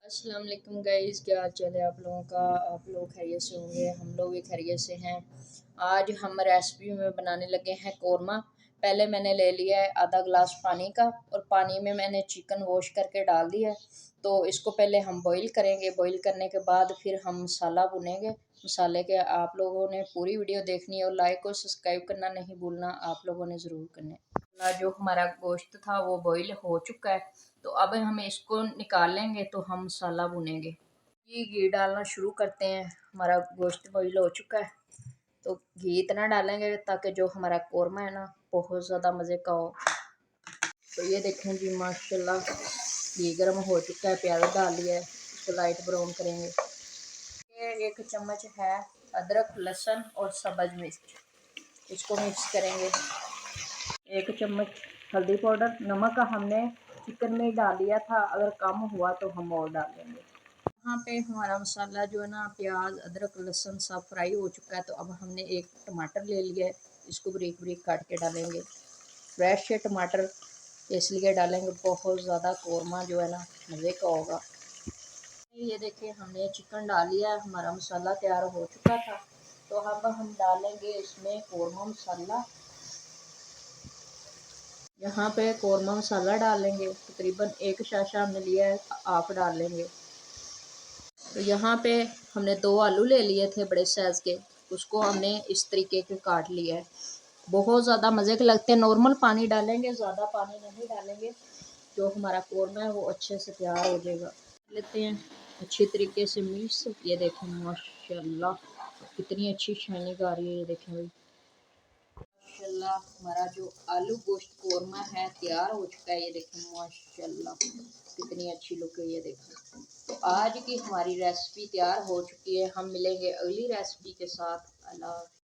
अस्सलाम वालेकुम गाइस, क्या हाल चाल है आप लोगों का। आप लोग खैरियत से होंगे, हम लोग भी खैरियत से हैं। आज हम रेसिपी में बनाने लगे हैं कौरमा। पहले मैंने ले लिया है आधा गिलास पानी का, और पानी में मैंने चिकन वॉश करके डाल दिया है। तो इसको पहले हम बॉईल करेंगे। बॉईल करने के बाद फिर हम मसाला भुनेंगे। मसाले के आप लोगों ने पूरी वीडियो देखनी है और लाइक और सब्सक्राइब करना नहीं भूलना, आप लोगों ने ज़रूर करना है। जो हमारा गोश्त था वो बॉईल हो चुका है, तो अब हम इसको निकाल लेंगे तो हम मसाला भुनेंगे। ये घी डालना शुरू करते हैं। हमारा गोश्त बॉईल हो चुका है, तो घी इतना डालेंगे ताकि जो हमारा कौरमा है ना बहुत ज़्यादा मज़े का हो। तो ये देखें जी, माशाल्लाह घी गर्म हो चुका है। प्याज डाल लिया है, इसको लाइट ब्राउन करेंगे। ये 1 चम्मच है अदरक, लहसुन और सब्ज़ मिर्च, इसको मिक्स करेंगे। 1 चम्मच हल्दी पाउडर, नमक हमने चिकन में डाल दिया था, अगर कम हुआ तो हम और डाल देंगे। यहाँ पे हमारा मसाला जो है ना, प्याज अदरक लहसुन सब फ्राई हो चुका है। तो अब हमने एक टमाटर ले लिया है, इसको बारीक बारीक काट के डालेंगे। फ्रेश टमाटर इसलिए डालेंगे, बहुत ज़्यादा कौरमा जो है ना मज़े का होगा। ये देखिए, हमने चिकन डाल लिया है, हमारा मसाला तैयार हो चुका था। तो अब हम डालेंगे इसमें कौरमा मसाला। यहाँ पे कौरमा मसाला डालेंगे, तकरीबन 1 शाशा हमने लिया है, हाफ डाल लेंगे। तो यहाँ पे हमने 2 आलू ले लिए थे बड़े साइज़ के, उसको हमने इस तरीके के काट लिया है। बहुत ज़्यादा मज़े के लगते हैं। नॉर्मल पानी डालेंगे, ज़्यादा पानी नहीं डालेंगे, जो हमारा कौरमा है वो अच्छे से तैयार हो जाएगा। लेते हैं अच्छी तरीके से मिक्स। ये देखें माशाल्लाह कितनी अच्छी शाइनिंग आ रही है। ये देखें भाई, माशाल्लाह हमारा जो आलू गोश्त कौरमा है तैयार हो चुका है। ये देखें माशाल्लाह कितनी अच्छी लुक है। ये देखें, तो आज की हमारी रेसिपी तैयार हो चुकी है। हम मिलेंगे अगली रेसिपी के साथ। अल्लाह।